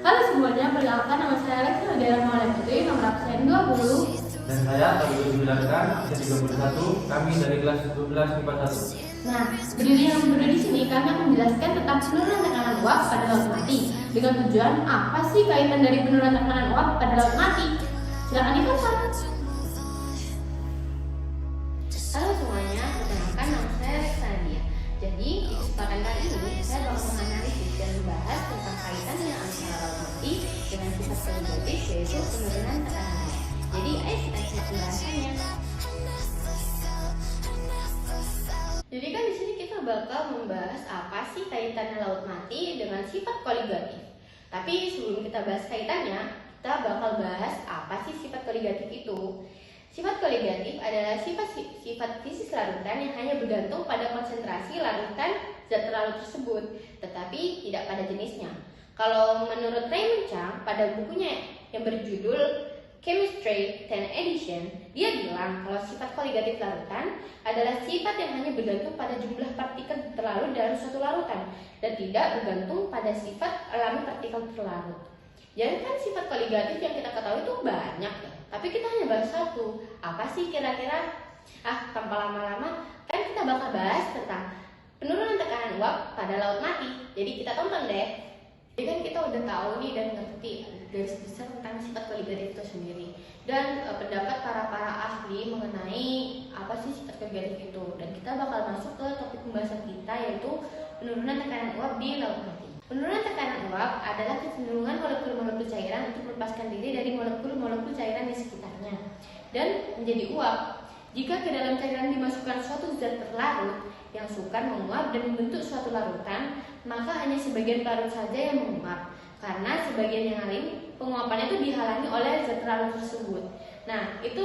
Halo semuanya, perkenalkan nama saya Alex Nagara Maulana Putri, nomor absen 20. Dan saya Tadi Menjelaskan, absen 31, kami dari kelas 12 IPA 1. Nah, berdiri di sini kami akan menjelaskan tentang penurunan tekanan uap pada laut mati. Dengan tujuan apa sih kaitan dari penurunan tekanan uap pada laut mati? Silakan ditonton. Halo semuanya, perkenalkan nama saya Nadia. Jadi, di kesempatan kali ini saya bakal menganalisis dan membahas tentang kaitannya antara laut mati dengan sifat koligatif, yaitu penurunan tekanan uap. Jadi, ayo kita simak pembahasannya. Jadi kan di sini kita bakal membahas apa sih kaitannya laut mati dengan sifat koligatif. Tapi sebelum kita bahas kaitannya, kita bakal bahas apa sih sifat koligatif itu. Sifat koligatif adalah sifat fisis larutan yang hanya bergantung pada konsentrasi larutan zat terlarut tersebut, tetapi tidak pada jenisnya. Kalau menurut Raymond Chang pada bukunya yang berjudul Chemistry 10 Edition, dia bilang kalau sifat koligatif larutan adalah sifat yang hanya bergantung pada jumlah partikel terlarut dalam suatu larutan dan tidak bergantung pada sifat alami partikel terlarut. Jadi kan sifat koligatif yang kita ketahui itu banyak ya, tapi kita hanya bahas satu. Apa sih kira-kira? Tanpa lama-lama kan kita bakal bahas tentang penurunan tekanan uap pada laut mati. Jadi kita tonton deh. Jadi kan kita udah tahu nih dan ngerti garis besar tentang sifat koligatif itu sendiri dan pendapat para ahli mengenai apa sih sifat koligatif itu, dan kita bakal masuk ke topik pembahasan kita yaitu penurunan tekanan uap di laut mati. Penurunan tekanan uap adalah kecenderungan molekul-molekul cairan untuk melepaskan diri dari molekul-molekul cairan di sekitarnya dan menjadi uap. Jika ke dalam cairan dimasukkan suatu zat terlarut yang sukar menguap dan membentuk suatu larutan, maka hanya sebagian larut saja yang menguap, karena sebagian yang lain penguapannya itu dihalangi oleh zat terlarut tersebut. Nah, itu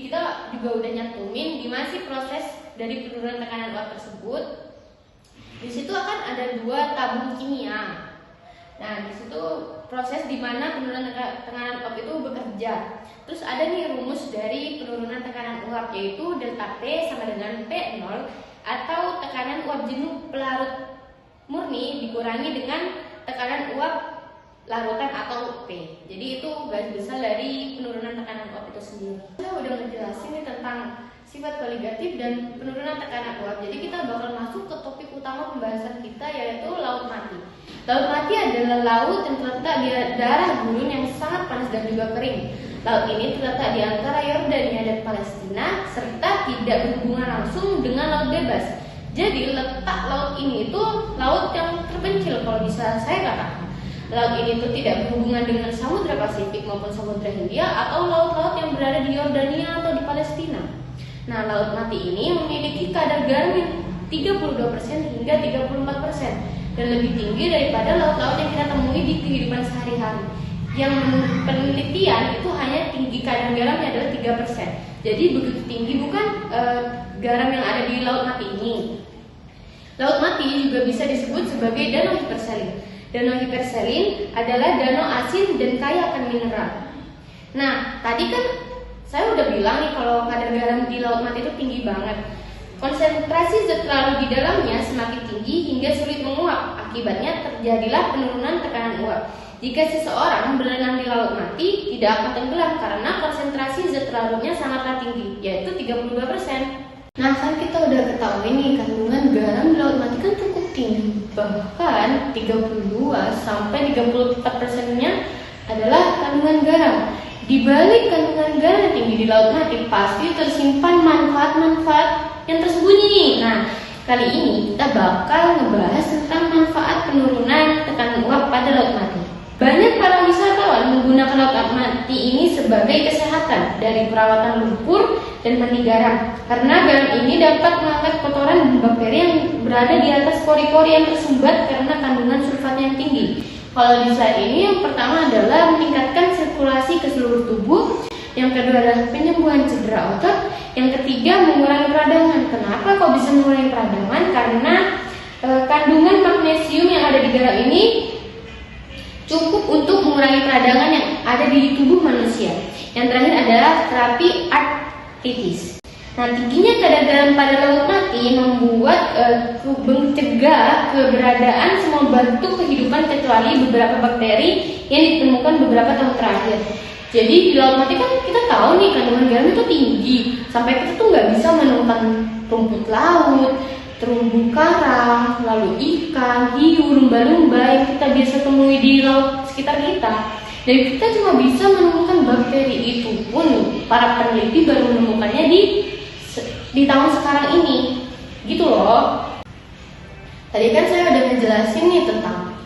kita juga udah nyantumin gimana sih proses dari penurunan tekanan uap tersebut. Di situ akan ada dua tabung kimia. Nah, di situ proses di mana penurunan tekanan uap itu bekerja. Terus ada nih rumus dari penurunan tekanan uap, yaitu delta T sama dengan P0 atau tekanan uap jenuh pelarut murni dikurangi dengan tekanan uap larutan atau P. Jadi itu garis besar dari penurunan tekanan uap itu sendiri. Saya udah ngejelasin nih tentang sifat koligatif dan penurunan tekanan uap. Jadi kita bakal masuk ke topik utama pembahasan kita, yaitu laut mati. Laut mati adalah laut yang terletak di daerah gurun yang sangat panas dan juga kering. Laut ini terletak di antara Yordania dan Palestina serta tidak berhubungan langsung dengan laut bebas. Jadi letak laut ini itu laut yang terpencil kalau bisa saya katakan. Laut ini itu tidak berhubungan dengan Samudra Pasifik maupun Samudra Hindia atau laut-laut yang berada di Yordania atau di Palestina. Nah, laut mati ini memiliki kadar garam yang 32% hingga 34% dan lebih tinggi daripada laut-laut yang kita temui di kehidupan sehari-hari. Yang penelitian itu hanya tinggi kadar garamnya adalah 3%. Jadi begitu tinggi bukan garam yang ada di laut mati ini. Laut mati juga bisa disebut sebagai danau hipersalin. Danau hipersalin adalah danau asin dan kaya akan mineral. Nah, tadi kan saya udah bilang nih kalau kadar garam di laut mati itu tinggi banget. Konsentrasi zat terlarut di dalamnya semakin tinggi hingga sulit menguap. Akibatnya terjadilah penurunan tekanan uap. Jika seseorang berenang di laut mati, tidak akan tenggelam karena konsentrasi zat terlarutnya sangatlah tinggi, yaitu 32%. Nah, kan kita udah ketahui nih kandungan garam di laut mati kan cukup tinggi. Bahkan 32-34%-nya adalah kandungan garam. Di balik kandungan garam yang tinggi di laut mati pasti tersimpan manfaat-manfaat yang tersembunyi nih. Nah, kali ini kita bakal ngebahas tentang manfaat penurunan tekanan uap pada laut mati. Banyak para wisatawan menggunakan laut mati ini sebagai kesehatan dari perawatan lumpur dan mandi garam, karena garam ini dapat mengangkat kotoran dan bakteri yang berada di atas pori-pori yang tersumbat karena kandungan sulfatnya yang tinggi. Kalau di saat ini yang pertama adalah meningkatkan sirkulasi ke seluruh tubuh, yang kedua adalah penyembuhan cedera otot, yang ketiga mengurangi peradangan. Kenapa kok bisa mengurangi peradangan? Karena kandungan magnesium yang ada di garam ini cukup untuk mengurangi peradangan yang ada di tubuh manusia. Yang terakhir adalah terapi artritis. Nah, tingginya kadar garam pada laut mati membuat mencegah keberadaan semua bentuk kehidupan kecuali beberapa bakteri yang ditemukan beberapa tahun terakhir. Jadi di laut mati kan kita tahu nih kandungan garam itu tinggi, sampai kita tuh nggak bisa menemukan rumput laut, terumbu karang, lalu ikan, hiu, lumba-lumba yang kita biasa temui di laut sekitar kita. Dan kita cuma bisa menemukan bakteri itu pun para peneliti baru menemukannya di tahun sekarang ini, gitu loh. Tadi kan saya udah ngejelasin nih tentang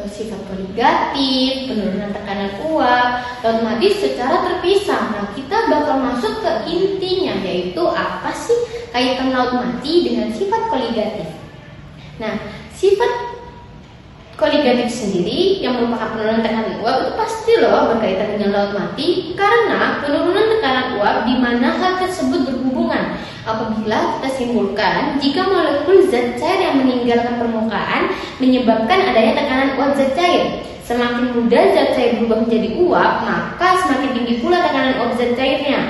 sifat koligatif, penurunan tekanan uap, laut mati secara terpisah. Nah, kita bakal masuk ke intinya, yaitu apa sih kaitan laut mati dengan sifat koligatif. Nah, sifat koligatif sendiri yang merupakan penurunan tekanan uap itu pasti loh berkaitan dengan laut mati, karena penurunan tekanan uap di mana hal tersebut berhubungan apabila kita simpulkan jika molekul zat cair yang meninggalkan permukaan menyebabkan adanya tekanan uap zat cair. Semakin mudah zat cair berubah menjadi uap, maka semakin tinggi pula tekanan uap zat cairnya.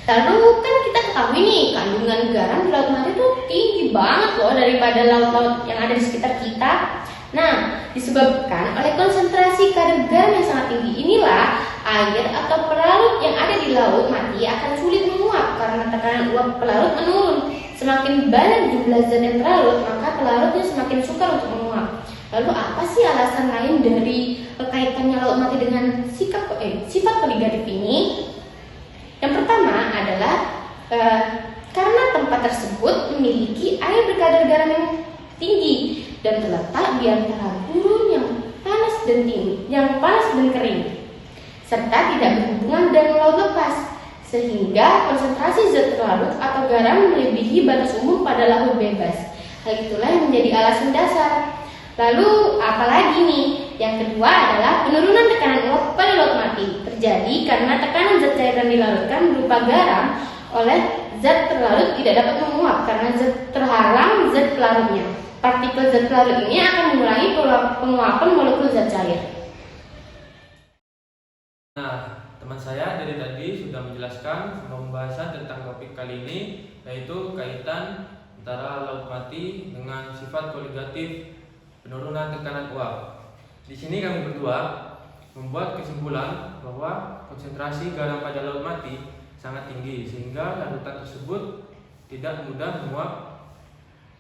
Lalu kan kita ketahui nih kandungan garam di laut mati itu tinggi banget loh daripada laut-laut yang ada di sekitar kita. Nah, disebabkan oleh konsentrasi kadar garam yang sangat tinggi inilah air atau pelarut yang ada di laut mati akan sulit menguap karena tekanan uap pelarut menurun. Semakin banyak jumlah zat yang terlarut, maka pelarutnya semakin sukar untuk menguap. Lalu apa sih alasan lain dari kaitannya laut mati dengan sifat koligatif ini? Yang pertama adalah karena tempat tersebut memiliki air berkadar garam yang tinggi dan terletak di antara gurun yang panas dan kering, serta tidak berhubungan dengan laut lepas, sehingga konsentrasi zat terlarut atau garam melebihi batas umum pada laut bebas. Hal itulah yang menjadi alasan dasar. Lalu apalagi nih? Yang kedua adalah penurunan tekanan uap pada laut mati terjadi karena tekanan zat cair yang dilarutkan berupa garam oleh zat terlarut tidak dapat menguap karena zat terhalang zat pelarutnya. Partikel zat pelarut ini akan mengurangi penguapan molekul zat cair. Nah, teman saya dari tadi sudah menjelaskan pembahasan tentang topik kali ini, yaitu kaitan antara laut mati dengan sifat koligatif penurunan tekanan uap. Di sini kami berdua membuat kesimpulan bahwa konsentrasi garam pada laut mati sangat tinggi sehingga larutan tersebut tidak mudah menguap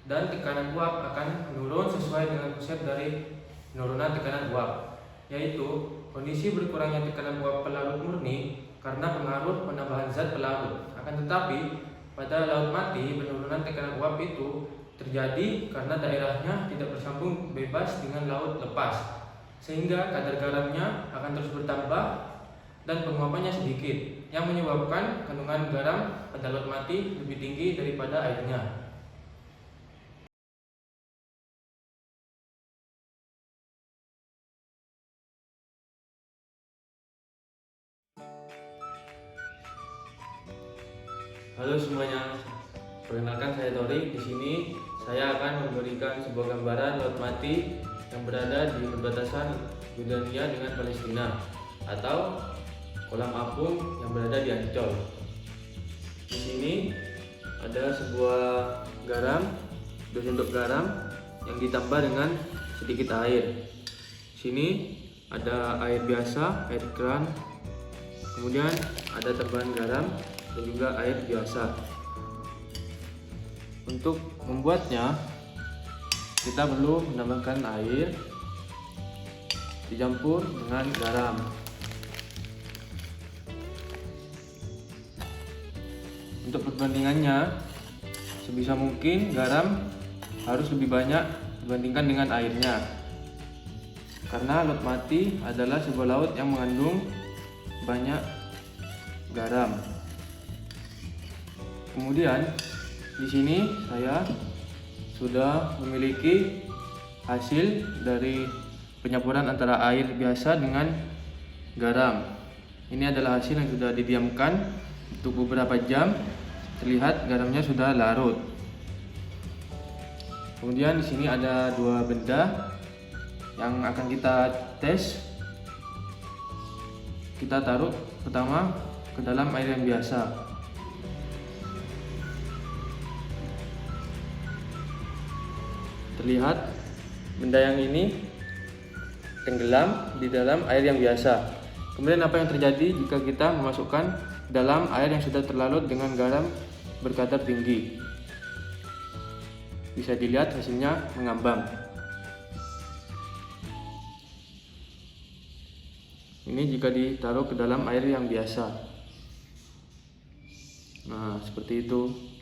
dan tekanan uap akan menurun sesuai dengan konsep dari penurunan tekanan uap, yaitu kondisi berkurangnya tekanan uap pelarut murni karena pengaruh penambahan zat pelarut. Akan tetapi pada laut mati penurunan tekanan uap itu terjadi karena daerahnya tidak bersambung bebas dengan laut lepas, sehingga kadar garamnya akan terus bertambah dan penguapannya sedikit, yang menyebabkan kandungan garam pada laut mati lebih tinggi daripada airnya. Halo semuanya, perkenalkan saya Tori. Di sini saya akan memberikan sebuah gambaran laut mati yang berada di perbatasan Yordania dengan Palestina, atau kolam apung yang berada di Ancol. Di sini ada sebuah garam, 2 sendok garam yang ditambah dengan sedikit air. Di sini ada air biasa, air keran, kemudian ada tambahan garam dan juga air biasa. Untuk membuatnya, kita perlu menambahkan air dicampur dengan garam. Untuk perbandingannya, sebisa mungkin garam harus lebih banyak dibandingkan dengan airnya, karena laut mati adalah sebuah laut yang mengandung banyak garam. Kemudian di sini saya sudah memiliki hasil dari penyampuran antara air biasa dengan garam. Ini adalah hasil yang sudah didiamkan untuk beberapa jam. Terlihat garamnya sudah larut. Kemudian di sini ada 2 benda yang akan kita tes. Kita taruh pertama ke dalam air yang biasa. terlihat benda yang ini tenggelam di dalam air yang biasa. Kemudian apa yang terjadi jika kita memasukkan dalam air yang sudah terlarut dengan garam berkadar tinggi? Bisa dilihat hasilnya mengambang. Ini jika ditaruh ke dalam air yang biasa. Nah, seperti itu.